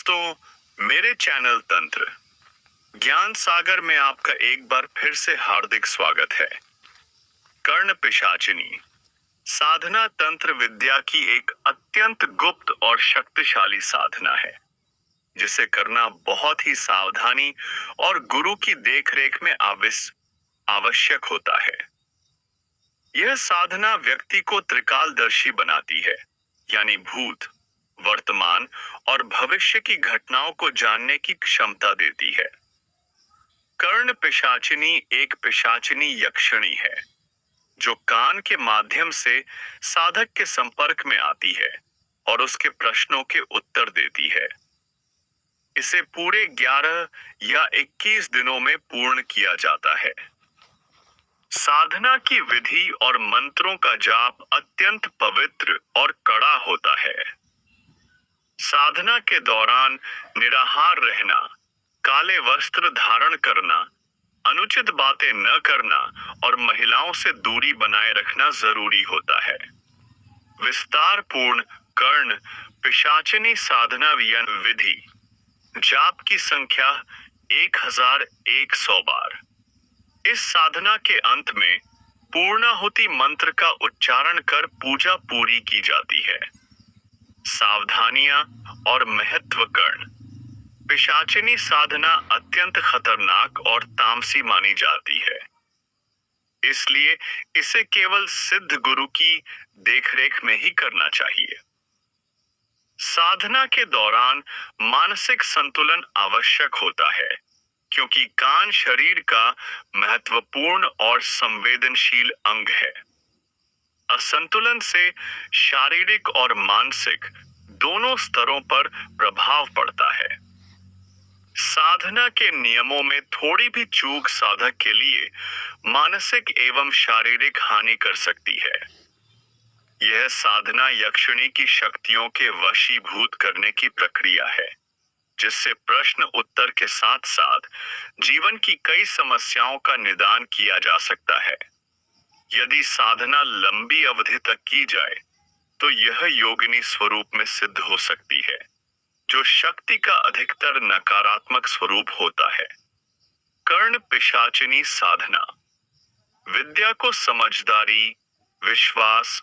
दोस्तों, मेरे चैनल तंत्र ज्ञान सागर में आपका एक बार फिर से हार्दिक स्वागत है। कर्ण पिशाचिनी साधना तंत्र विद्या की एक अत्यंत गुप्त और शक्तिशाली साधना है, जिसे करना बहुत ही सावधानी और गुरु की देखरेख में आवश्यक होता है। यह साधना व्यक्ति को त्रिकालदर्शी बनाती है, यानी भूत, वर्तमान और भविष्य की घटनाओं को जानने की क्षमता देती है। कर्ण पिशाचिनी एक पिशाचिनी यक्षिणी है, जो कान के माध्यम से साधक के संपर्क में आती है और उसके प्रश्नों के उत्तर देती है। इसे पूरे 11 या 21 दिनों में पूर्ण किया जाता है। साधना की विधि और मंत्रों का जाप अत्यंत पवित्र और कड़ा होता है। साधना के दौरान निराहार रहना, काले वस्त्र धारण करना, अनुचित बातें न करना और महिलाओं से दूरी बनाए रखना जरूरी होता है। विस्तार पूर्ण कर्ण पिशाचिनी साधना विधि। जाप की संख्या 1100 बार। इस साधना के अंत में पूर्णाहुति मंत्र का उच्चारण कर पूजा पूरी की जाती है। सावधानियां और महत्व। कर्ण पिशाचिनी साधना अत्यंत खतरनाक और तामसी मानी जाती है, इसलिए इसे केवल सिद्ध गुरु की देखरेख में ही करना चाहिए। साधना के दौरान मानसिक संतुलन आवश्यक होता है, क्योंकि कान शरीर का महत्वपूर्ण और संवेदनशील अंग है। असंतुलन से शारीरिक और मानसिक दोनों स्तरों पर प्रभाव पड़ता है। साधना के नियमों में थोड़ी भी चूक साधक के लिए मानसिक एवं शारीरिक हानि कर सकती है। यह साधना यक्षिणी की शक्तियों के वशीभूत करने की प्रक्रिया है, जिससे प्रश्न उत्तर के साथ साथ जीवन की कई समस्याओं का निदान किया जा सकता है। यदि साधना लंबी अवधि तक की जाए, तो यह योगिनी स्वरूप में सिद्ध हो सकती है, जो शक्ति का अधिकतर नकारात्मक स्वरूप होता है। कर्ण पिशाचिनी साधना विद्या को समझदारी, विश्वास,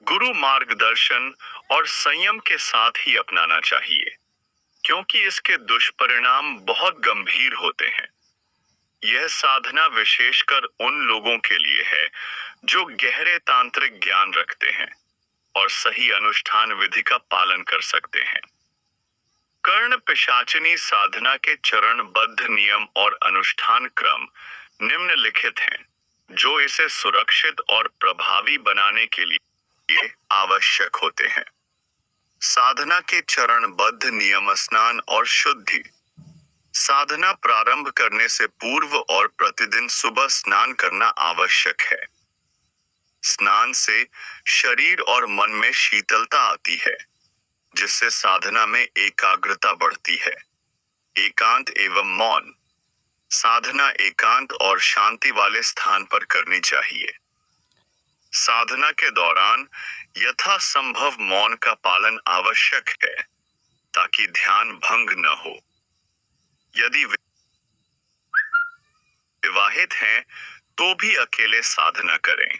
गुरु मार्गदर्शन और संयम के साथ ही अपनाना चाहिए, क्योंकि इसके दुष्परिणाम बहुत गंभीर होते हैं। यह साधना विशेषकर उन लोगों के लिए है जो गहरे तांत्रिक ज्ञान रखते हैं और सही अनुष्ठान विधि का पालन कर सकते हैं। कर्ण पिशाचिनी साधना के चरणबद्ध नियम और अनुष्ठान क्रम निम्नलिखित हैं, जो इसे सुरक्षित और प्रभावी बनाने के लिए आवश्यक होते हैं। साधना के चरणबद्ध नियम। स्नान और शुद्धि। साधना प्रारंभ करने से पूर्व और प्रतिदिन सुबह स्नान करना आवश्यक है। स्नान से शरीर और मन में शीतलता आती है, जिससे साधना में एकाग्रता बढ़ती है। एकांत एवं मौन। साधना एकांत और शांति वाले स्थान पर करनी चाहिए। साधना के दौरान यथासंभव मौन का पालन आवश्यक है, ताकि ध्यान भंग न हो। यदि विवाहित हैं, तो भी अकेले साधना करें।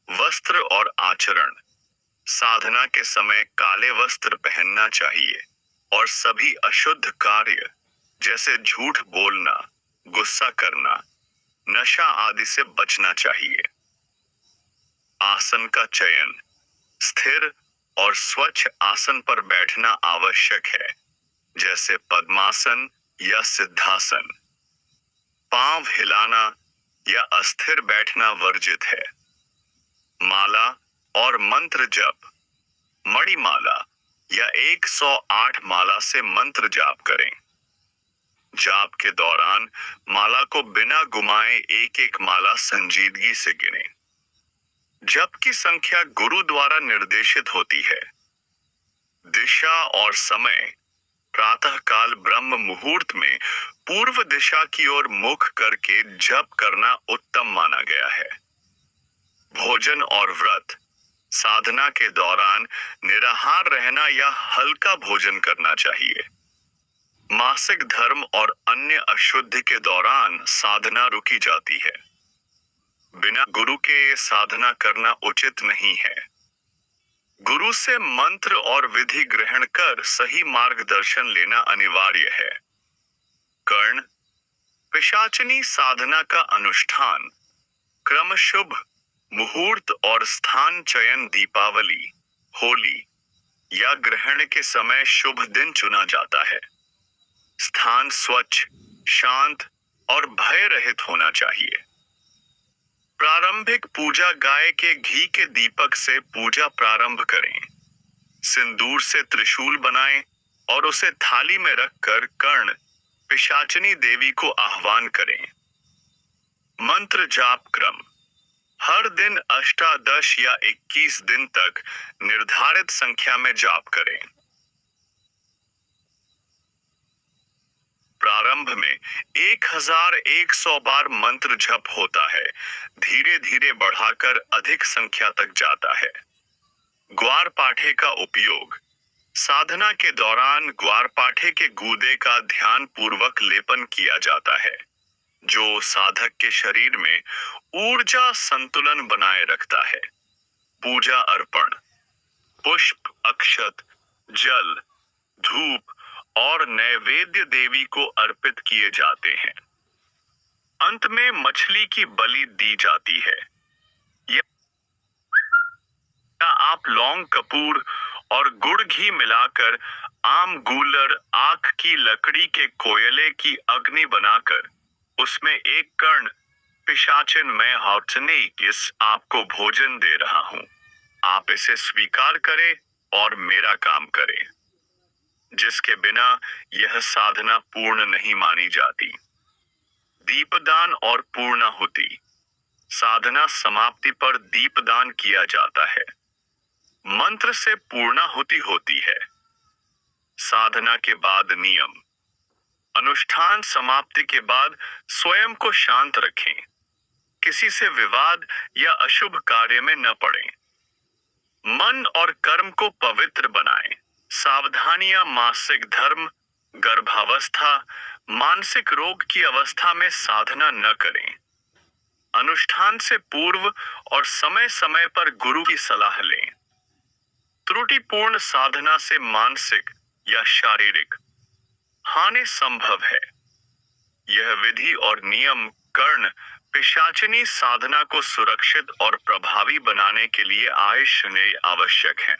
वस्त्र और आचरण। साधना के समय काले वस्त्र पहनना चाहिए और सभी अशुद्ध कार्य, जैसे झूठ बोलना, गुस्सा करना, नशा आदि से बचना चाहिए। आसन का चयन। स्थिर और स्वच्छ आसन पर बैठना आवश्यक है, जैसे पद्मासन या सिद्धासन। पांव हिलाना या अस्थिर बैठना वर्जित है। माला और मंत्र जप। मणिमाला या 108 माला से मंत्र जाप करें। जाप के दौरान माला को बिना घुमाए एक एक माला संजीदगी से गिनें। जप की संख्या गुरु द्वारा निर्देशित होती है। दिशा और समय। प्रातः काल ब्रह्म मुहूर्त में पूर्व दिशा की ओर मुख करके जप करना उत्तम माना गया है। भोजन और व्रत। साधना के दौरान निराहार रहना या हल्का भोजन करना चाहिए। मासिक धर्म और अन्य अशुद्धि के दौरान साधना रुकी जाती है। बिना गुरु के साधना करना उचित नहीं है। गुरु से मंत्र और विधि ग्रहण कर सही मार्गदर्शन लेना अनिवार्य है। कर्ण पिशाचिनी साधना का अनुष्ठान क्रम शुभ मुहूर्त और स्थान चयन दीपावली, होली या ग्रहण के समय शुभ दिन चुना जाता है। स्थान स्वच्छ, शांत और भय रहित होना चाहिए। प्रारंभिक पूजा गाय के घी के दीपक से पूजा प्रारंभ करें। सिंदूर से त्रिशूल बनाएं और उसे थाली में रखकर कर्ण पिशाचिनी देवी को आह्वान करें। मंत्र जाप क्रम हर दिन अष्टादश या 21 दिन तक निर्धारित संख्या में जाप करें। प्रारंभ में 1100 बार मंत्र जप होता है, धीरे धीरे बढ़ाकर अधिक संख्या तक जाता है। ग्वार पाठे का उपयोग साधना के दौरान ग्वार पाठे के गूदे का ध्यान पूर्वक लेपन किया जाता है, जो साधक के शरीर में ऊर्जा संतुलन बनाए रखता है। पूजा अर्पण पुष्प, अक्षत, जल, धूप और नैवेद्य देवी को अर्पित किए जाते हैं। अंत में मछली की बलि दी जाती है। या आप लौंग, कपूर और गुड़ घी मिलाकर आम गूलर आग की लकड़ी के कोयले की अग्नि बनाकर उसमें एक कर्ण पिशाचिन मैं हॉटने किस आपको भोजन दे रहा हूं, आप इसे स्वीकार करें और मेरा काम करें, जिसके बिना यह साधना पूर्ण नहीं मानी जाती। दीपदान और पूर्णाहुति साधना समाप्ति पर दीपदान किया जाता है। मंत्र से पूर्णाहुति होती है। साधना के बाद नियम अनुष्ठान समाप्ति के बाद स्वयं को शांत रखें। किसी से विवाद या अशुभ कार्य में न पड़ें। मन और कर्म को पवित्र बनाएं। सावधानियां मासिक धर्म, गर्भावस्था, मानसिक रोग की अवस्था में साधना न करें। अनुष्ठान से पूर्व और समय समय पर गुरु की सलाह लें। त्रुटिपूर्ण साधना से मानसिक या शारीरिक हानि संभव है। यह विधि और नियम कर्ण पिशाचिनी साधना को सुरक्षित और प्रभावी बनाने के लिए आयुष्य आवश्यक है।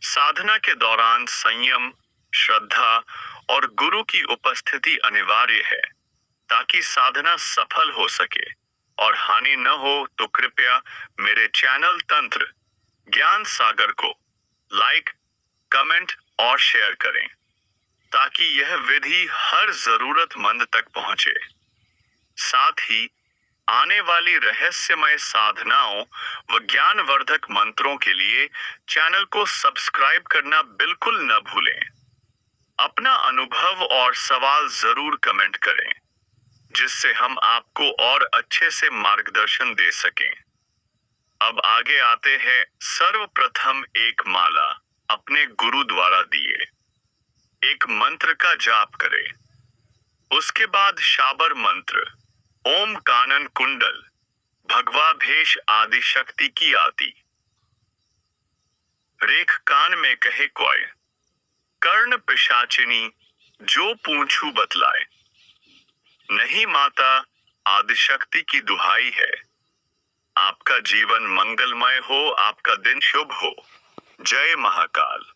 साधना के दौरान संयम, श्रद्धा और गुरु की उपस्थिति अनिवार्य है, ताकि साधना सफल हो सके और हानि न हो। तो कृपया मेरे चैनल तंत्र ज्ञान सागर को लाइक, कमेंट और शेयर करें, ताकि यह विधि हर जरूरतमंद तक पहुंचे। साथ ही आने वाली रहस्यमय साधनाओं व ज्ञानवर्धक मंत्रों के लिए चैनल को सब्सक्राइब करना बिल्कुल न भूलें। अपना अनुभव और सवाल जरूर कमेंट करें, जिससे हम आपको और अच्छे से मार्गदर्शन दे सकें। अब आगे आते हैं। सर्वप्रथम एक माला अपने गुरु द्वारा दिए एक मंत्र का जाप करें। उसके बाद शाबर मंत्र ओम कानन कुंडल भगवा भेष आदि शक्ति की आती रेख कान में कहे कोय कर्ण पिशाचिनी जो पूंछू बतलाए, नहीं माता आदिशक्ति की दुहाई है। आपका जीवन मंगलमय हो, आपका दिन शुभ हो। जय महाकाल।